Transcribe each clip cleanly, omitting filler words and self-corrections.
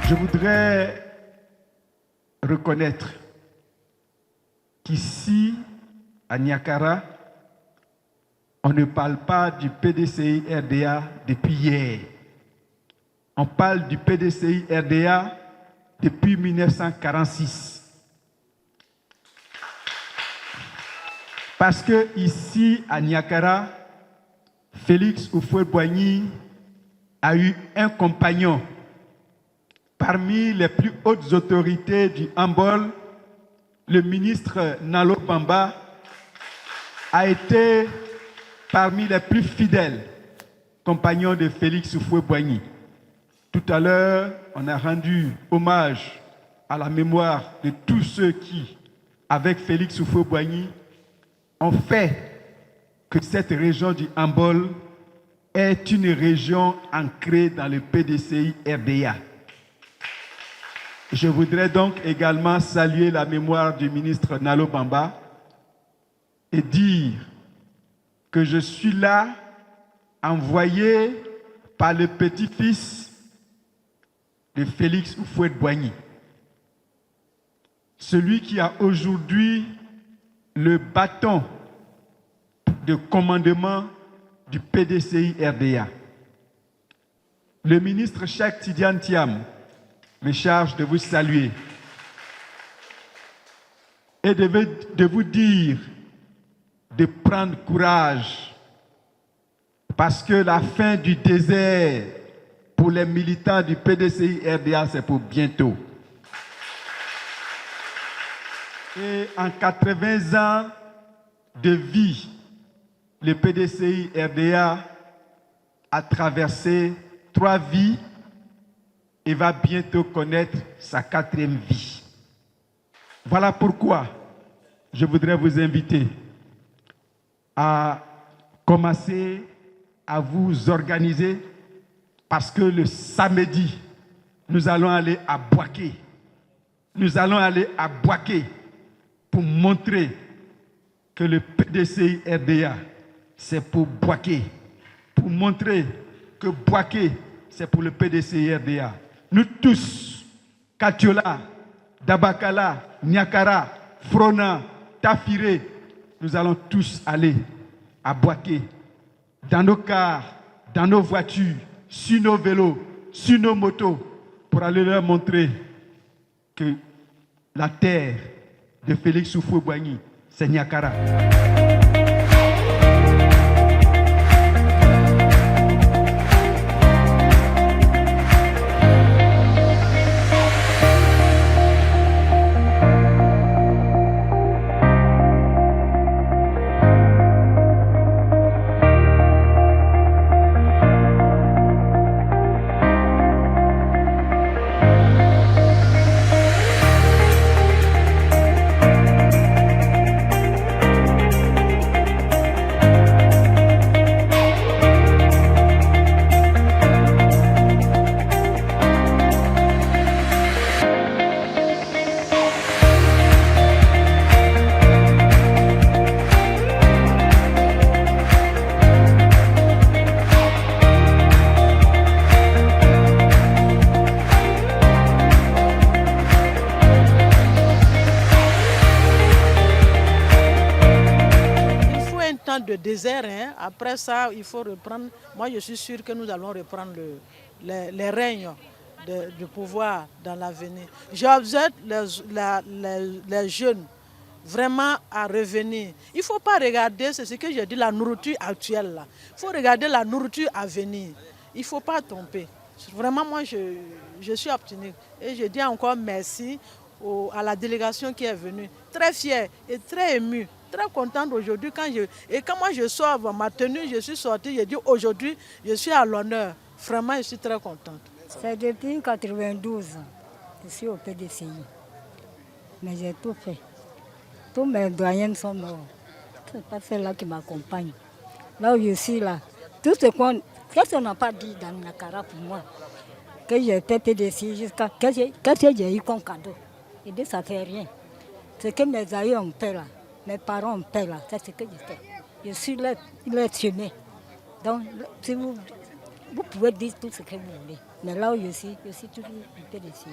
Je voudrais reconnaître qu'ici, à Niakara, on ne parle pas du PDCI RDA depuis hier. On parle du PDCI RDA depuis 1946. Parce que ici, à Niakara, Félix Houphouët-Boigny a eu un compagnon parmi les plus hautes autorités du handball. Le ministre Nalo Bamba a été parmi les plus fidèles compagnons de Félix Houphouët-Boigny. Tout à l'heure, on a rendu hommage à la mémoire de tous ceux qui, avec Félix Houphouët-Boigny, ont fait que cette région du handball est une région ancrée dans le PDCI RDA. Je voudrais donc également saluer la mémoire du ministre Nalo Bamba et dire que je suis là, envoyé par le petit-fils de Félix Houphouët-Boigny, celui qui a aujourd'hui le bâton de commandement du PDCI RDA. Le ministre Cheikh Tidiane Thiam me charge de vous saluer et de vous dire de prendre courage parce que la fin du désert pour les militants du PDCI RDA, c'est pour bientôt. Et en 80 ans de vie, le PDCI RDA a traversé 3 vies et va bientôt connaître sa 4e vie. Voilà pourquoi je voudrais vous inviter à commencer à vous organiser parce que le samedi, nous allons aller à Boaké. Nous allons aller à Boaké pour montrer que le PDCI RDA, c'est pour Boaké. Pour montrer que Boaké, c'est pour le PDCI RDA. Nous tous, Katiola, Dabakala, Niakara, Frona, Tafiré, nous allons tous aller à Boaké, dans nos cars, dans nos voitures, sur nos vélos, sur nos motos, pour aller leur montrer que la terre de Félix Houphouët-Boigny, c'est Niakara. De désert, hein. Après ça, il faut reprendre. Moi, je suis sûr que nous allons reprendre les règnes du pouvoir dans l'avenir. J'observe les jeunes vraiment à revenir. Il ne faut pas regarder, c'est ce que j'ai dit, la nourriture actuelle. Là. Il faut regarder la nourriture à venir. Il ne faut pas tromper. Vraiment, moi, je suis optimiste. Et je dis encore merci à la délégation qui est venue. Très fière et très émue. Très contente aujourd'hui quand moi je sors ma tenue, je suis sortie, je dis aujourd'hui je suis à l'honneur. Vraiment, je suis très contente. C'est depuis 1992, je suis au PDCI. Mais j'ai tout fait. Tous mes doyens sont morts. C'est pas celle-là qui m'accompagne. Là où je suis là, tout ce qu'on n'a pas dit dans Niakara pour moi, que j'étais PDCI jusqu'à qu'est-ce que j'ai eu comme cadeau. Et dit ça ne fait rien. Ce que mes aïeux ont fait là. Mes parents ont fait là, c'est ce que je fais. Je suis là, il est chemin. Donc, si vous pouvez dire tout ce que vous voulez. Mais là où je suis toujours au PDCI.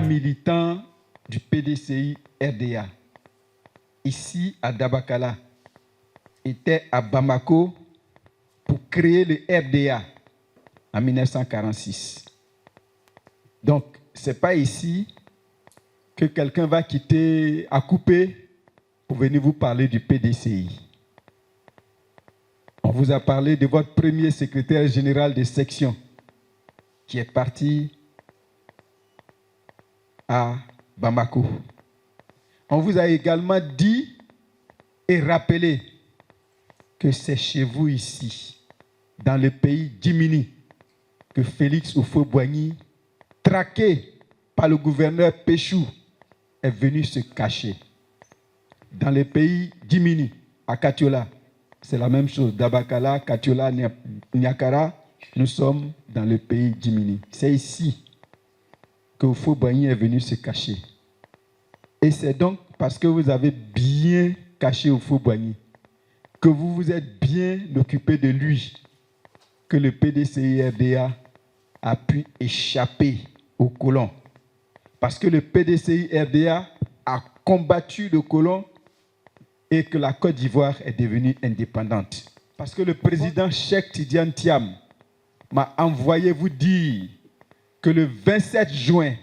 Militant du PDCI RDA, ici à Dabakala, était à Bamako pour créer le RDA en 1946. Donc, ce n'est pas ici que quelqu'un va quitter à couper pour venir vous parler du PDCI. On vous a parlé de votre premier secrétaire général de section qui est parti à Bamako. On vous a également dit et rappelé que c'est chez vous ici, dans le pays d'Imini, que Félix Houphouët-Boigny, traqué par le gouverneur Péchou, est venu se cacher. Dans le pays d'Imini, à Katiola, c'est la même chose. Dabakala, Katiola, Niakara, nous sommes dans le pays d'Imini. C'est ici que Houphouët-Boigny est venu se cacher. Et c'est donc parce que vous avez bien caché Houphouët-Boigny, que vous vous êtes bien occupé de lui, que le PDCI-RDA a pu échapper aux colons. Parce que le PDCI-RDA a combattu le colon et que la Côte d'Ivoire est devenue indépendante. Parce que le président Cheikh Tidiane Thiam m'a envoyé vous dire que le 27 juin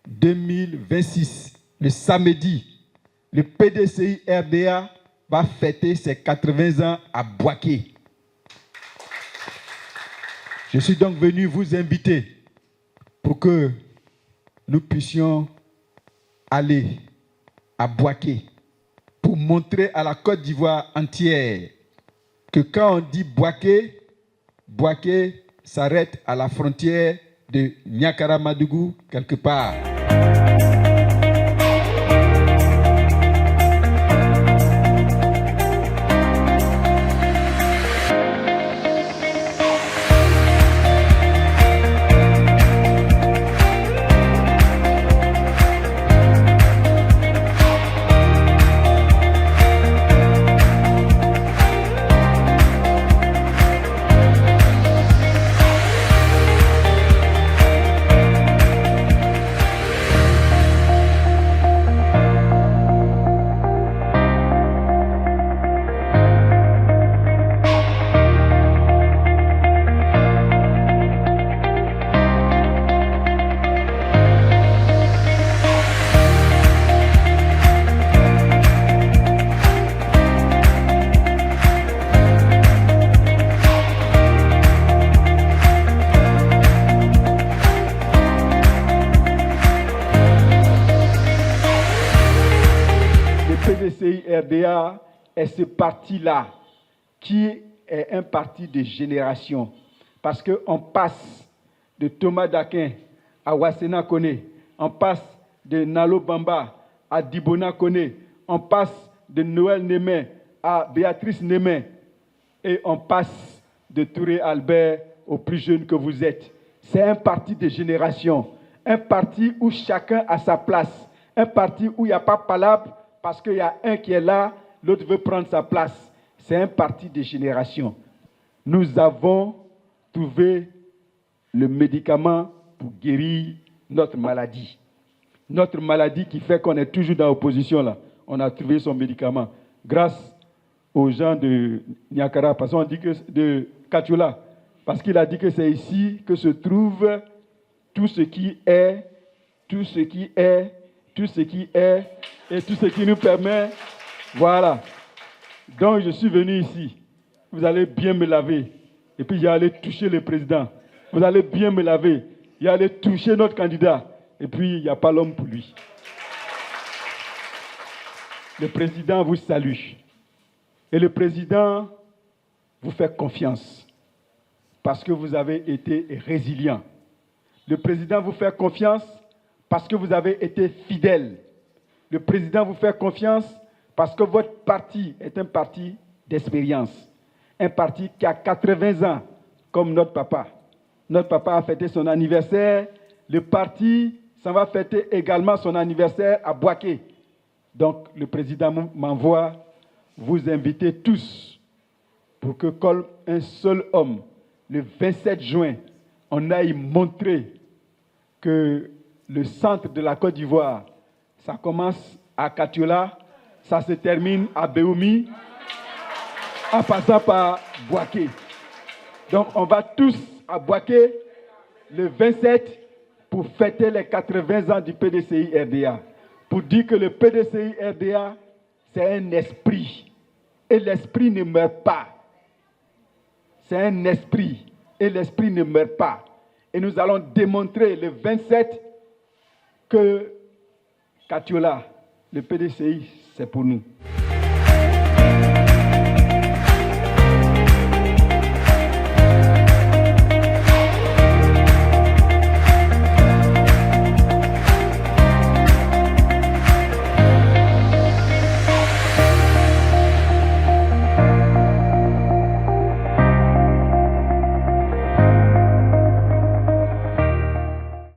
2026, le samedi, le PDCI-RDA va fêter ses 80 ans à Bouaké. Je suis donc venu vous inviter pour que nous puissions aller à Bouaké pour montrer à la Côte d'Ivoire entière que quand on dit Bouaké, Bouaké s'arrête à la frontière de Niakara-Madougou, quelque part. PDCI-RDA est ce parti-là qui est un parti de génération. Parce qu'on passe de Thomas Dakin à Wassena Kone, on passe de Nalo Bamba à Dibona Kone, on passe de Noël Némé à Béatrice Némé et on passe de Touré Albert au plus jeune que vous êtes. C'est un parti de génération, un parti où chacun a sa place, un parti où il n'y a pas palabre parce qu'il y a un qui est là, l'autre veut prendre sa place. C'est un parti de génération. Nous avons trouvé le médicament pour guérir notre maladie. notre maladie qui fait qu'on est toujours dans l'opposition, là, on a trouvé son médicament. Grâce aux gens de Niakara, parce qu'on dit que de Katiola, parce qu'il a dit que c'est ici que se trouve tout ce qui est, tout ce qui est, tout ce qui est, et tout ce qui nous permet. Voilà. Donc je suis venu ici. Vous allez bien me laver. Et puis j'allais toucher le président. Vous allez bien me laver. Il allait toucher notre candidat. Et puis il n'y a pas l'homme pour lui. Le président vous salue. Et le président vous fait confiance. Parce que vous avez été résilient. Le président vous fait confiance parce que vous avez été fidèle. Le président vous fait confiance parce que votre parti est un parti d'expérience. Un parti qui a 80 ans, comme notre papa. Notre papa a fêté son anniversaire. Le parti s'en va fêter également son anniversaire à Boaké. Donc, le président m'envoie vous inviter tous pour que, comme un seul homme, le 27 juin, on aille montrer que le centre de la Côte d'Ivoire, ça commence à Katiola, ça se termine à Béoumi, en passant par Boaké. Donc, on va tous à Boaké le 27 pour fêter les 80 ans du PDCI RDA. Pour dire que le PDCI RDA, c'est un esprit. Et l'esprit ne meurt pas. C'est un esprit. Et l'esprit ne meurt pas. Et nous allons démontrer le 27 que Katiola, le PDCI, c'est pour nous.